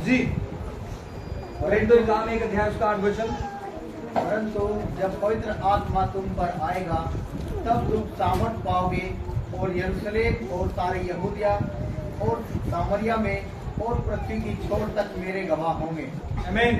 जी। कोरिन्थियों का काम 1 अध्याय उसका 8 वचन। परंतु जब पवित्र आत्मा तुम पर आएगा तब तुम सामर्थ पाओगे और यरूशलेम और सारे यहूदिया और सामरिया में और पृथ्वी की छोर तक मेरे गवाह होंगे। आमीन।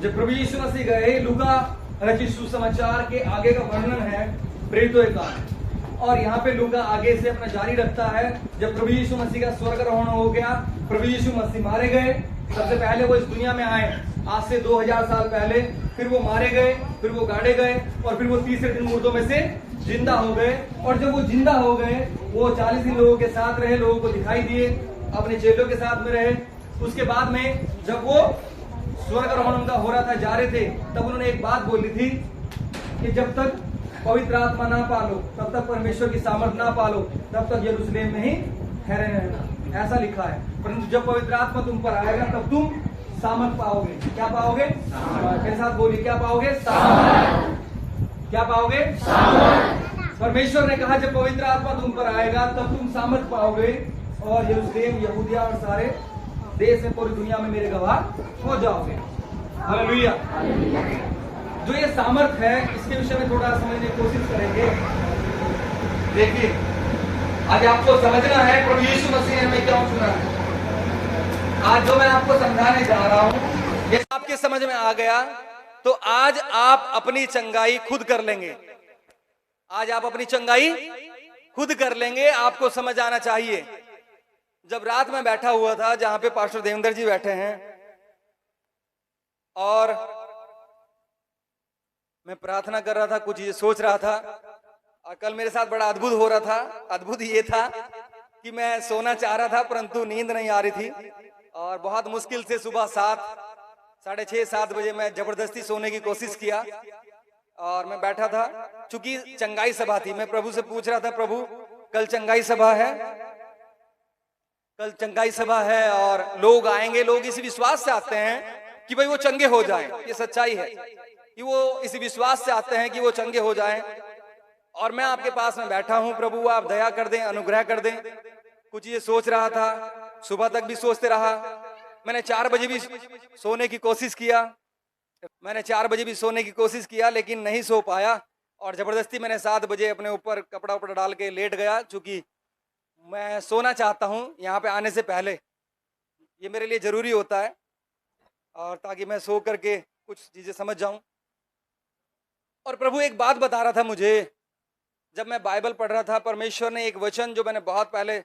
जब प्रभु यीशु मसीह गए, लूका रचित सुसमाचार के आगे का वर्णन है प्रेरितों का, और यहाँ पे लूका आगे से अपना जारी रखता है। जब प्रभु यीशु मसीह का स्वर्गारोहण हो गया, प्रभु यीशु मसीह मारे गए। सबसे पहले वो इस दुनिया में आए आज से 2000 साल पहले, फिर वो मारे गए, फिर वो गाड़े गए, और फिर वो तीसरे दिन मुर्दों में से जिंदा हो गए। और जब वो जिंदा हो गए, वो 40 दिन लोगों के साथ रहे, लोगों को दिखाई दिए, अपने चेलों के साथ में रहे। उसके बाद में जब वो स्वर्गारोहण उनका हो रहा था, जा रहे थे, तब उन्होंने एक बात बोली थी कि जब तक पवित्र आत्मा ना पालो, तब तक परमेश्वर की सामर्थ ना पालो, तब तक यरूशलेम में ही ठहरे रहना, ऐसा लिखा है। परंतु जब पवित्र आत्मा तुम पर आएगा तब तुम सामर्थ पाओगे। क्या पाओगे? मेरे साथ बोलिए, क्या पाओगे? सामर्थ। क्या पाओगे? सामर्थ। परमेश्वर ने कहा जब पवित्र आत्मा तुम पर आएगा तब तुम सामर्थ पाओगे और यरूशलेम, यहूदिया और सारे देश में, पूरी दुनिया में मेरे गवाह हो जाओगे। हालेलुया। जो ये सामर्थ है, इसके विषय में थोड़ा समझने की कोशिश करेंगे। देखिए, आज आपको समझना है प्रभु यीशु मसीह ने हमें क्यों चुना है। आज जो मैं आपको समझाने जा रहा हूं, ये आपके समझ में आ गया तो आज आप अपनी चंगाई खुद कर लेंगे। आज आप अपनी चंगाई खुद कर लेंगे। आपको समझ आना चाहिए। जब रात में बैठा हुआ था जहां पे पास्टर देवेंद्र जी बैठे हैं, और मैं प्रार्थना कर रहा था, कुछ ये सोच रहा था, और कल मेरे साथ बड़ा अद्भुत हो रहा था। अद्भुत ये था कि मैं सोना चाह रहा था परंतु नींद नहीं आ रही थी, और बहुत मुश्किल से सुबह 7, 6:30, 7 बजे मैं जबरदस्ती सोने की कोशिश किया, और मैं बैठा था। चूंकि चंगाई सभा थी, मैं प्रभु से पूछ रहा था, प्रभु कल चंगाई सभा है, कल चंगाई सभा है, और लोग आएंगे, लोग इस विश्वास से आते हैं कि भाई वो चंगे हो जाएं। ये सच्चाई है कि वो इस विश्वास से आते हैं कि वो चंगे हो जाएं। और मैं आपके पास में बैठा हूं, प्रभु आप दया कर दें, अनुग्रह कर दें। कुछ ये सोच रहा था, सुबह तक भी सोचते रहा। मैंने 4 बजे भी सोने की कोशिश किया, लेकिन नहीं सो पाया, और जबरदस्ती मैंने 7 बजे अपने ऊपर कपड़ा उपड़ा डाल के लेट गया, चूंकि मैं सोना चाहता हूं यहाँ पे आने से पहले। ये मेरे लिए जरूरी होता है, और ताकि मैं सो करके कुछ चीजें समझ जाऊं। और प्रभु एक बात बता रहा था मुझे, जब मैं बाइबल पढ़ रहा था, परमेश्वर ने एक वचन जो मैंने बहुत पहले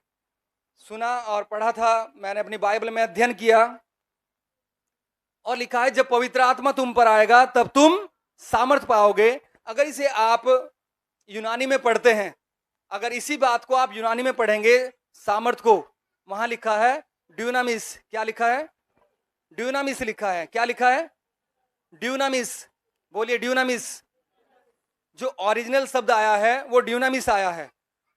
सुना और पढ़ा था, मैंने अपनी बाइबल में अध्ययन किया, और लिखा है जब पवित्र आत्मा तुम पर आएगा तब तुम सामर्थ पाओगे। अगर इसे आप यूनानी में पढ़ते हैं, अगर इसी बात को आप यूनानी में पढ़ेंगे, सामर्थ को, वहां लिखा है ड्यूनामिस। क्या लिखा है? ड्यूनामिस लिखा है। क्या लिखा है? ड्यूनामिस। बोलिए ड्यूनामिस। जो ओरिजिनल शब्द आया है वो ड्यूनामिस आया है,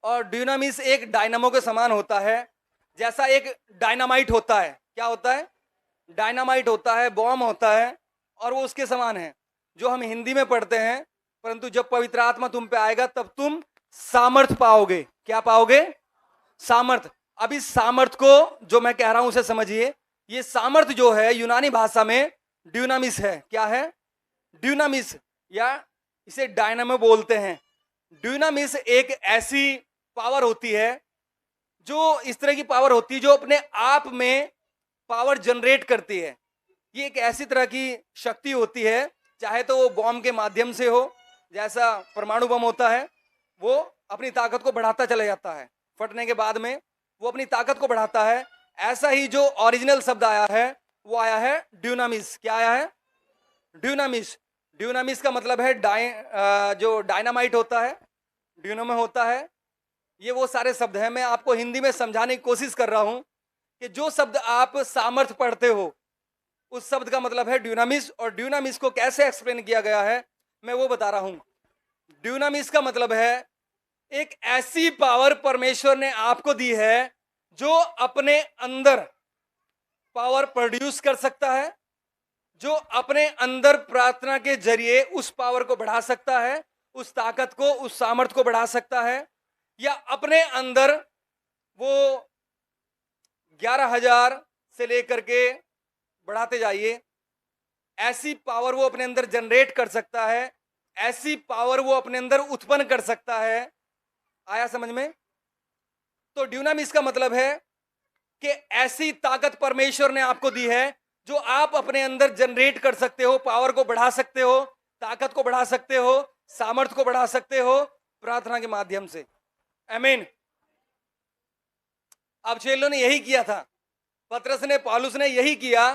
और ड्यूनामिस एक डायनामो के समान होता है। जैसा एक डायनामाइट होता है। क्या होता है? डायनामाइट होता है, बॉम्ब होता है, और वो उसके समान है, जो हम हिंदी में पढ़ते हैं। परंतु जब पवित्र आत्मा तुम पे आएगा तब तुम सामर्थ पाओगे। क्या पाओगे? सामर्थ। अब इस सामर्थ को जो मैं कह रहा हूं उसे समझिए। ये सामर्थ जो है यूनानी भाषा में ड्यूनामिस है। क्या है? ड्यूनामिस, या इसे डायनामो बोलते हैं। ड्यूनामिस एक ऐसी पावर होती है, जो इस तरह की पावर होती है जो अपने आप में पावर जनरेट करती है। ये एक ऐसी तरह की शक्ति होती है, चाहे तो वो बॉम्ब के माध्यम से हो, जैसा परमाणु बम होता है, वो अपनी ताकत को बढ़ाता चला जाता है, फटने के बाद में वो अपनी ताकत को बढ़ाता है। ऐसा ही जो ओरिजिनल शब्द आया है वो आया है ड्यूनामिस। क्या आया है? ड्यूनामिस। ड्यूनामिस का मतलब है जो डायनामाइट होता है, ड्यूनामो होता है। ये वो सारे शब्द हैं। मैं आपको हिंदी में समझाने की कोशिश कर रहा हूं कि जो शब्द आप सामर्थ पढ़ते हो, उस शब्द का मतलब है ड्यूनामिस। और ड्यूनामिस को कैसे एक्सप्लेन किया गया है मैं वो बता रहा हूं। ड्यूनामिस का मतलब है एक ऐसी पावर परमेश्वर ने आपको दी है जो अपने अंदर पावर प्रोड्यूस कर सकता है, जो अपने अंदर प्रार्थना के जरिए उस पावर को बढ़ा सकता है, उस ताकत को, उस सामर्थ को बढ़ा सकता है, या अपने अंदर वो 11,000 से लेकर के बढ़ाते जाइए। ऐसी पावर वो अपने अंदर जनरेट कर सकता है, ऐसी पावर वो अपने अंदर उत्पन्न कर सकता है। आया समझ में? तो ड्यूनामिस का मतलब है कि ऐसी ताकत परमेश्वर ने आपको दी है जो आप अपने अंदर जनरेट कर सकते हो, पावर को बढ़ा सकते हो, ताकत को बढ़ा सकते हो, सामर्थ्य को बढ़ा सकते हो प्रार्थना के माध्यम से। आमीन। अब चेलों ने यही किया था, पतरस ने, पौलुस ने यही किया।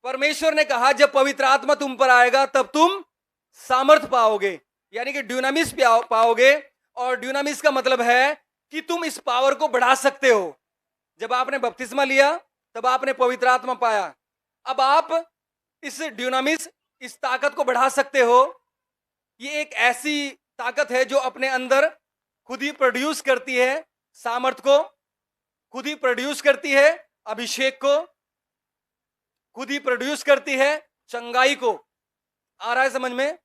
परमेश्वर ने कहा जब पवित्र आत्मा तुम पर आएगा तब तुम सामर्थ पाओगे, यानी कि ड्यूनामिस पाओगे। और ड्यूनामिस का मतलब है कि तुम इस पावर को बढ़ा सकते हो। जब आपने बपतिस्मा लिया तब आपने पवित्र आत्मा पाया। अब आप इस ड्यूनामिस, इस ताकत को बढ़ा सकते हो। ये एक ऐसी ताकत है जो अपने अंदर खुद ही प्रोड्यूस करती है सामर्थ को, खुद ही प्रोड्यूस करती है अभिषेक को, खुद ही प्रोड्यूस करती है चंगाई को। आ रहा है समझ में?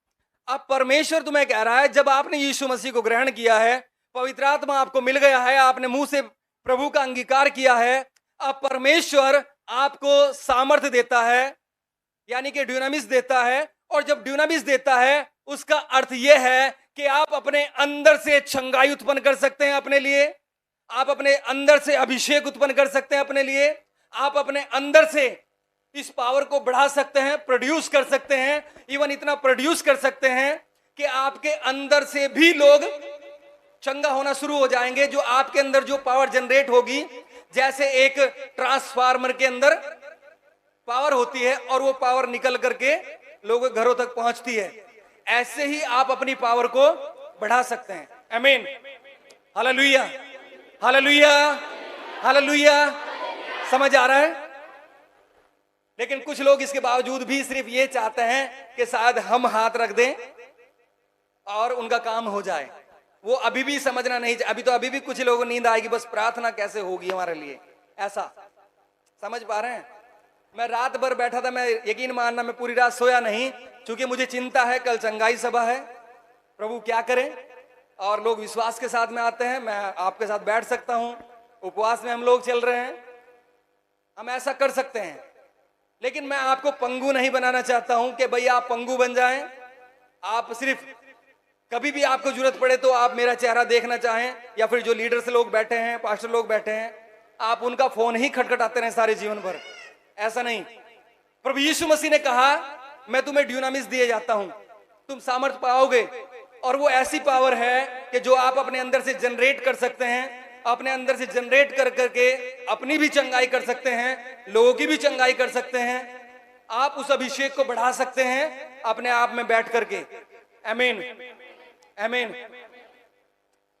अब परमेश्वर तुम्हें कह रहा है जब आपने यीशु मसीह को ग्रहण किया है, पवित्र आत्मा आपको मिल गया है, आपने मुंह से प्रभु का अंगीकार किया है, अब परमेश्वर आपको सामर्थ्य देता है, यानी कि ड्यूनामिस देता है। और जब ड्यूनामिस देता है उसका अर्थ यह है कि आप अपने अंदर से चंगाई उत्पन्न कर सकते हैं अपने लिए, आप अपने अंदर से अभिषेक उत्पन्न कर सकते हैं अपने लिए, आप अपने अंदर से इस पावर को बढ़ा सकते हैं, प्रोड्यूस कर सकते हैं। इवन इतना प्रोड्यूस कर सकते हैं कि आपके अंदर से भी लोग चंगा होना शुरू हो जाएंगे। जो आपके अंदर जो पावर जनरेट होगी, जैसे एक ट्रांसफार्मर के अंदर पावर होती है और वो पावर निकल करके लोगों के घरों तक पहुंचती है, ऐसे ही आप अपनी पावर को बढ़ा सकते हैं। आमीन। Hallelujah, hallelujah, hallelujah. समझ आ रहा है? लेकिन कुछ लोग इसके बावजूद भी सिर्फ ये चाहते हैं कि शायद हम हाथ रख दें और उनका काम हो जाए। वो अभी भी समझना नहीं, अभी भी कुछ लोगों को नींद आएगी, बस प्रार्थना कैसे होगी हमारे लिए, ऐसा समझ पा रहे हैं? मैं रात भर बैठा था, मैं यकीन मानना मैं पूरी रात सोया नहीं, क्योंकि मुझे चिंता है कल चंगाई सभा है, प्रभु क्या करें। और लोग विश्वास के साथ में आते हैं, मैं आपके साथ बैठ सकता हूं, उपवास में हम लोग चल रहे हैं, हम ऐसा कर सकते हैं। लेकिन मैं आपको पंगु नहीं बनाना चाहता हूं कि भाई आप पंगु बन जाएं। आप सिर्फ कभी भी आपको जरूरत पड़े तो आप मेरा चेहरा देखना चाहें, या फिर जो लीडर्स लोग बैठे हैं, पास्टर लोग बैठे हैं, आप उनका फोन ही खटखटाते रहे सारे जीवन भर, ऐसा नहीं। प्रभु यीशु मसीह ने कहा मैं तुम्हें ड्यूनामिस दिए जाता हूं, तुम सामर्थ पाओगे। और वो ऐसी पावर है कि जो आप अपने अंदर से जनरेट कर सकते हैं, अपने अंदर से जनरेट कर करके अपनी भी चंगाई कर सकते हैं, लोगों की भी चंगाई कर सकते हैं। आप उस अभिषेक को बढ़ा सकते हैं अपने आप में बैठ करके। आमीन, आमीन।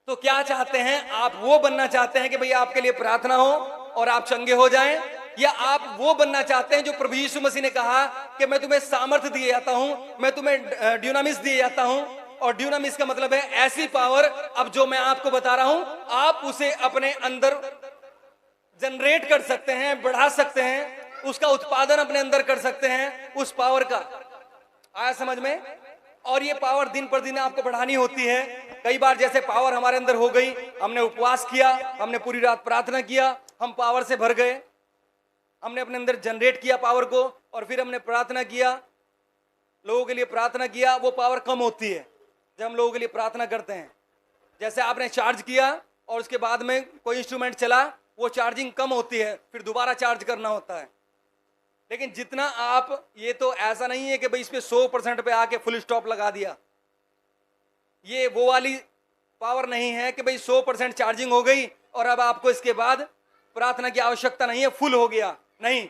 तो क्या चाहते हैं आप? वो बनना चाहते हैं कि भाई आपके लिए प्रार्थना हो और आप चंगे हो जाएं, या आप वो बनना चाहते हैं जो प्रभु यीशु मसीह ने कहा कि मैं तुम्हें सामर्थ्य दिए जाता हूं, मैं तुम्हें ड्यूनामिस दिए जाता हूं। और ड्यूनामिस का मतलब है ऐसी पावर, अब जो मैं आपको बता रहा हूं आप उसे अपने अंदर जनरेट कर सकते हैं, बढ़ा सकते हैं, उसका उत्पादन अपने अंदर कर सकते हैं उस पावर का। आया समझ में? और ये पावर दिन पर दिन आपको बढ़ानी होती है। कई बार जैसे पावर हमारे अंदर हो गई, हमने उपवास किया, हमने पूरी रात प्रार्थना किया, हम पावर से भर गए, हमने अपने अंदर जनरेट किया पावर को, और फिर हमने प्रार्थना किया, लोगों के लिए प्रार्थना किया। वो पावर कम होती है जब हम लोगों के लिए प्रार्थना करते हैं। जैसे आपने चार्ज किया और उसके बाद में कोई इंस्ट्रूमेंट चला, वो चार्जिंग कम होती है, फिर दोबारा चार्ज करना होता है। लेकिन जितना आप, ये तो ऐसा नहीं है कि भाई इस पे 100% पे आके फुल स्टॉप लगा दिया, ये वो वाली पावर नहीं है कि भाई 100% चार्जिंग हो गई और अब आपको इसके बाद प्रार्थना की आवश्यकता नहीं है, फुल हो गया। नहीं,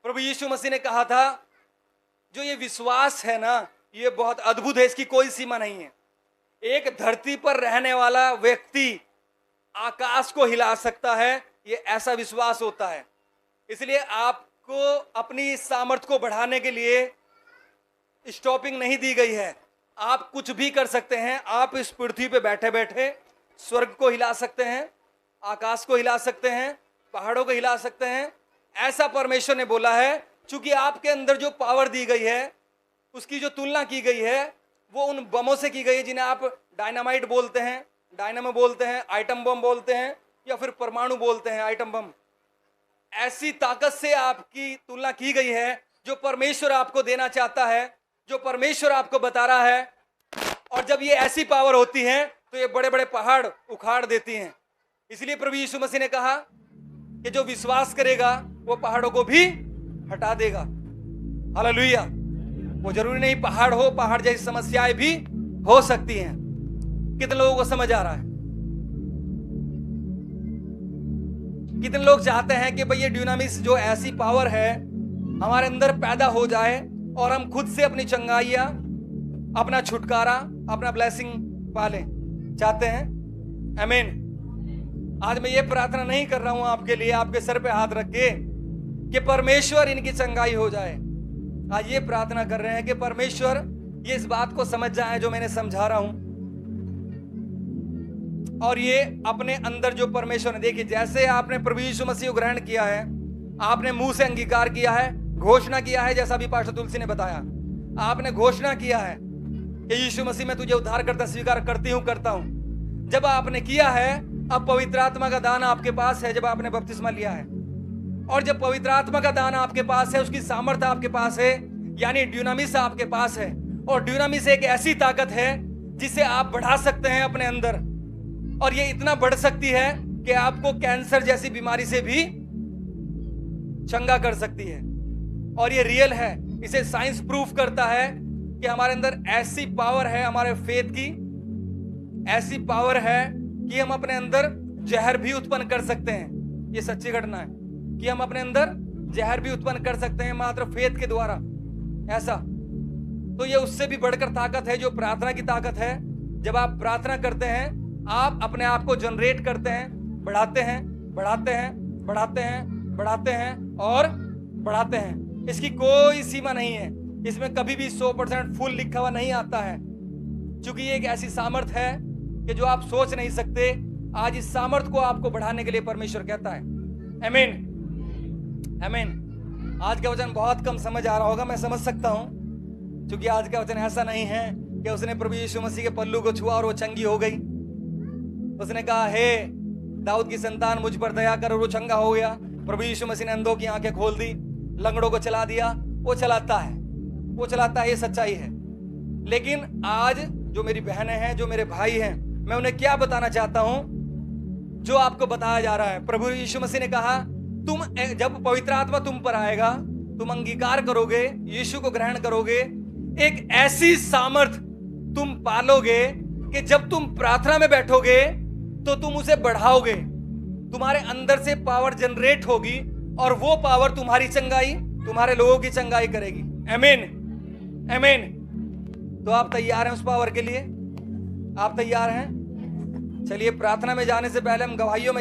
प्रभु यीशु मसीह ने कहा था जो ये विश्वास है ना, ये बहुत अद्भुत है, इसकी कोई सीमा नहीं है। एक धरती पर रहने वाला व्यक्ति आकाश को हिला सकता है, ये ऐसा विश्वास होता है। इसलिए आपको अपनी सामर्थ्य को बढ़ाने के लिए स्टॉपिंग नहीं दी गई है, आप कुछ भी कर सकते हैं। आप इस पृथ्वी पे बैठे बैठे स्वर्ग को हिला सकते हैं, आकाश को हिला सकते हैं, पहाड़ों को हिला सकते हैं। ऐसा परमेश्वर ने बोला है। चूंकि आपके अंदर जो पावर दी गई है, उसकी जो तुलना की गई है वो उन बमों से की गई है जिन्हें आप डायनामाइट बोलते हैं, डायनामो बोलते हैं, आइटम बम बोलते हैं, या फिर परमाणु बोलते हैं, आइटम बम। ऐसी ताकत से आपकी तुलना की गई है जो परमेश्वर आपको देना चाहता है, जो परमेश्वर आपको बता रहा है। और जब ये ऐसी पावर होती है तो ये बड़े बड़े पहाड़ उखाड़ देती हैं। इसलिए प्रभु यीशु मसीह ने कहा कि जो विश्वास करेगा वो पहाड़ों को भी हटा देगा। हालेलुया। वो जरूरी नहीं पहाड़ हो, पहाड़ जैसी समस्याएं भी हो सकती हैं। कितने लोगों को समझ आ रहा है? कितने लोग चाहते हैं कि भाई ये ड्यूनामिस जो ऐसी पावर है हमारे अंदर पैदा हो जाए और हम खुद से अपनी चंगाइयां, अपना छुटकारा, अपना ब्लेसिंग पालें? चाहते हैं? आमीन। आज मैं ये प्रार्थना नहीं कर रहा हूं आपके लिए आपके सर पे हाथ रख के कि परमेश्वर इनकी चंगाई हो जाए। आज ये प्रार्थना कर रहे हैं कि परमेश्वर ये इस बात को समझ जाए जो मैंने समझा रहा हूं, और ये अपने अंदर जो परमेश्वर ने, देखिए जैसे आपने प्रभु यीशु मसीह को ग्रहण किया है, आपने मुंह से अंगीकार किया है, घोषणा किया है, जैसा भी पास्टर तुलसी ने बताया, आपने घोषणा किया है कि यीशु मसीह मैं तुझे उद्धारकर्ता स्वीकार करती हूं, करता हूं। जब आपने किया है, अब पवित्र आत्मा का दान आपके पास है। जब आपने बपतिस्मा लिया है और जब पवित्र आत्मा का दान आपके पास है, उसकी सामर्थ्य आपके पास है, यानी ड्यूनामिस आपके पास है। और ड्यूनामिस एक ऐसी ताकत है जिसे आप बढ़ा सकते हैं अपने अंदर, और ये इतना बढ़ सकती है कि आपको कैंसर जैसी बीमारी से भी चंगा कर सकती है। और ये रियल है, इसे साइंस प्रूफ करता है कि हमारे अंदर ऐसी पावर है, हमारे फेथ की ऐसी पावर है कि हम अपने अंदर जहर भी उत्पन्न कर सकते हैं। ये सच्ची घटना है कि हम अपने अंदर जहर भी उत्पन्न कर सकते हैं मात्र फेथ के द्वारा। ऐसा तो ये उससे भी बढ़कर ताकत है जो प्रार्थना की ताकत है। जब आप प्रार्थना करते हैं, आप अपने आप को जनरेट करते हैं, बढ़ाते हैं, बढ़ाते हैं, बढ़ाते हैं, बढ़ाते हैं और बढ़ाते हैं। इसकी कोई सीमा नहीं है। इसमें कभी भी 100% फुल लिखा हुआ नहीं आता है, क्योंकि ये एक ऐसी सामर्थ है कि जो आप सोच नहीं सकते। आज इस सामर्थ को आपको बढ़ाने के लिए परमेश्वर कहता है। आमीन, आमीन। आज का वचन बहुत कम समझ आ रहा होगा, मैं समझ सकता हूं, क्योंकि आज का वचन ऐसा नहीं है कि उसने प्रभु यीशु मसीह के पल्लू को छुआ और वो चंगी हो गई। उसने कहा, हे दाऊद की संतान मुझ पर दया कर, और वो चंगा हो गया। प्रभु यीशु मसीह ने अंधों की आंखें खोल दी, लंगड़ों को चला दिया। वो चलाता है, वो चलाता है, ये सच्चाई है। लेकिन आज जो मेरी बहनें हैं, जो मेरे भाई हैं, मैं उन्हें क्या बताना चाहता हूं जो आपको बताया जा रहा है। प्रभु यीशु मसीह ने कहा, तुम जब पवित्र आत्मा तुम पर आएगा, तुम अंगीकार करोगे, यीशु को ग्रहण करोगे, एक ऐसी सामर्थ तुम पालोगे कि जब तुम प्रार्थना में बैठोगे तो तुम उसे बढ़ाओगे। तुम्हारे अंदर से पावर जनरेट होगी और वो पावर तुम्हारी चंगाई, तुम्हारे लोगों की चंगाई करेगी। आमीन, आमीन। तो आप तैयार हैं उस पावर के लिए? आप तैयार हैं? चलिए, प्रार्थना में जाने से पहले हम गवाहियों में